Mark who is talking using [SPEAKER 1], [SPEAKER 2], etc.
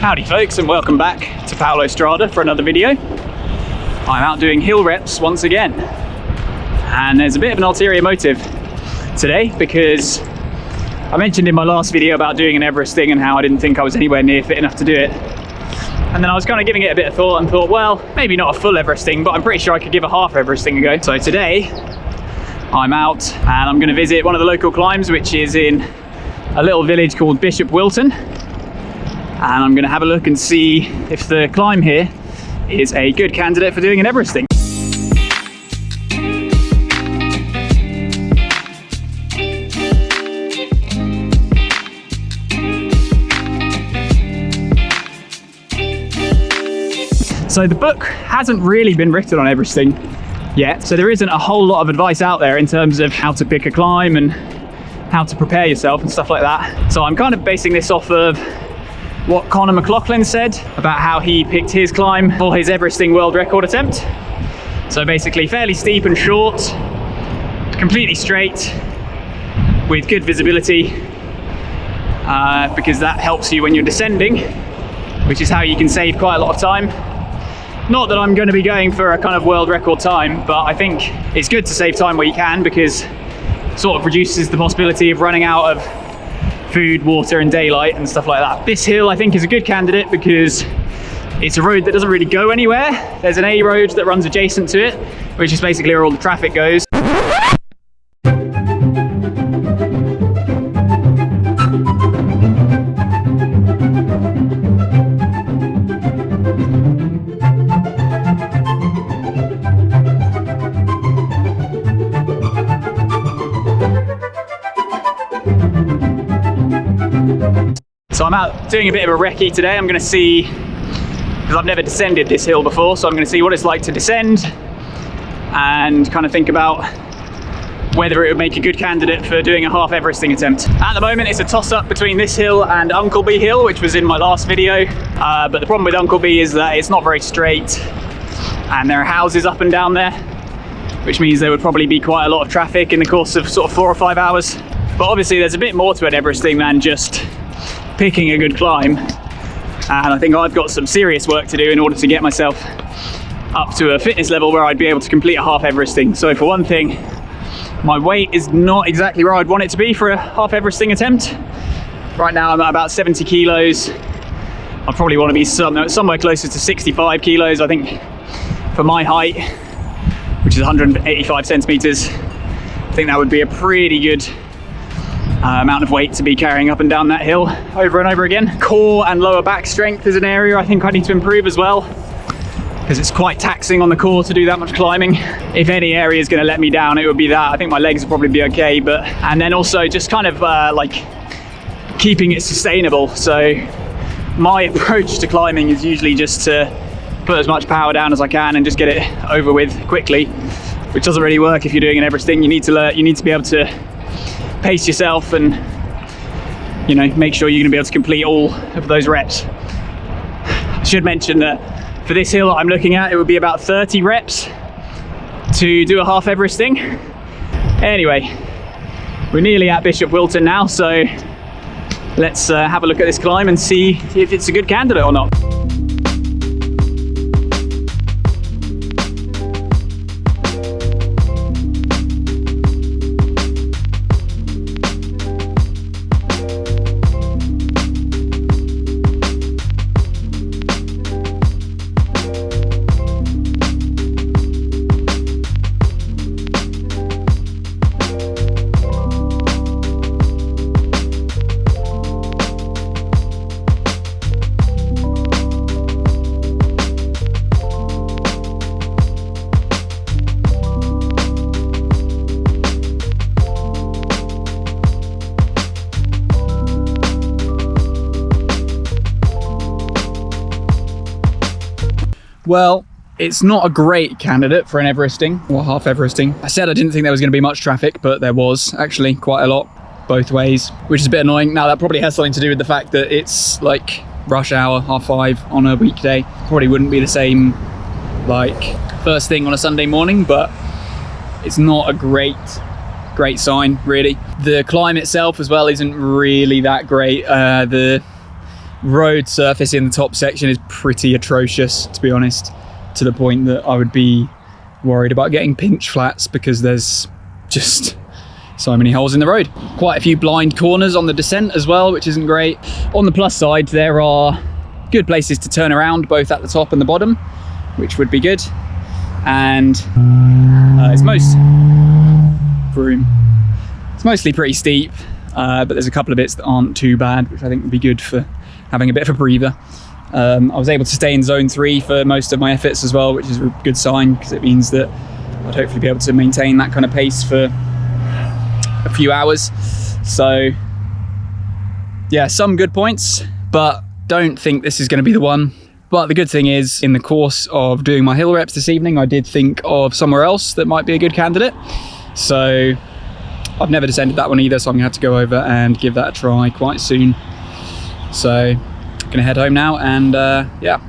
[SPEAKER 1] Howdy folks, and welcome back to Paolo Strada for another video. I'm out doing hill reps once again, and there's a bit of an ulterior motive today because I mentioned in my last video about doing an Everest thing and how I didn't think I was anywhere near fit enough to do it. And then I was kind of giving it a bit of thought and thought, well, maybe not a full Everest thing, but I'm pretty sure I could give a half Everest thing a go. So today I'm out and I'm going to visit one of the local climbs, which is in a little village called Bishop Wilton. And I'm going to have a look and see if the climb here is a good candidate for doing an Everest thing. So the book hasn't really been written on Everesting yet, so there isn't a whole lot of advice out there in terms of how to pick a climb and how to prepare yourself and stuff like that. So I'm kind of basing this off of what Conor McLaughlin said about how he picked his climb for his Everesting world record attempt. So basically fairly steep and short, completely straight with good visibility, because that helps you when you're descending, which is how you can save quite a lot of time. Not that I'm going to be going for a kind of world record time, but I think it's good to save time where you can, because it sort of reduces the possibility of running out of food, water and daylight and stuff like that. This hill I think is a good candidate because it's a road that doesn't really go anywhere. There's an A road that runs adjacent to it, which is basically where all the traffic goes. So I'm out doing a bit of a recce today. I'm going to see, because I've never descended this hill before, so I'm going to see what it's like to descend and kind of think about whether it would make a good candidate for doing a half Everesting attempt. At the moment it's a toss-up between this hill and Unported Hill, which was in my last video, but the problem with Unported is that it's not very straight and there are houses up and down there, which means there would probably be quite a lot of traffic in the course of sort of 4 or 5 hours. But obviously there's a bit more to an Everesting than just picking a good climb, and I think I've got some serious work to do in order to get myself up to a fitness level where I'd be able to complete a half Everesting. So for one thing, my weight is not exactly where I'd want it to be for a half Everesting attempt. Right now I'm at about 70 kilos. I probably want to be somewhere closer to 65 kilos, I think, for my height, which is 185 centimeters. I think that would be a pretty good amount of weight to be carrying up and down that hill over and over again. Core and lower back strength is an area I think I need to improve as well, because it's quite taxing on the core to do that much climbing. If any area is going to let me down, it would be that. I think my legs will probably be okay, and then also just kind of like keeping it sustainable. So my approach to climbing is usually just to put as much power down as I can and just get it over with quickly, which doesn't really work if you're doing an Everesting. You need to be able to pace yourself and, you know, make sure you're going to be able to complete all of those reps. I should mention that for this hill I'm looking at, it would be about 30 reps to do a half Everesting. Anyway, we're nearly at Bishop Wilton now, so let's have a look at this climb and see if it's a good candidate or not. Well, it's not a great candidate for an Everesting or half Everesting. I said I didn't think there was going to be much traffic, but there was actually quite a lot both ways, which is a bit annoying. Now that probably has something to do with the fact that it's like rush hour, 5:30 on a weekday. Probably wouldn't be the same like first thing on a Sunday morning, but it's not a great sign really. The climb itself as well isn't really that great. The road surface in the top section is pretty atrocious, to be honest, to the point that I would be worried about getting pinch flats because there's just so many holes in the road. Quite a few blind corners on the descent as well, which isn't great. On the plus side, there are good places to turn around, both at the top and the bottom, which would be good. And it's mostly pretty steep, but there's a couple of bits that aren't too bad, which I think would be good for having a bit of a breather. I was able to stay in zone 3 for most of my efforts as well, which is a good sign because it means that I'd hopefully be able to maintain that kind of pace for a few hours. So yeah, some good points, but don't think this is going to be the one. But the good thing is, in the course of doing my hill reps this evening, I did think of somewhere else that might be a good candidate. So I've never descended that one either, so I'm gonna have to go over and give that a try quite soon. So I'm gonna head home now and yeah,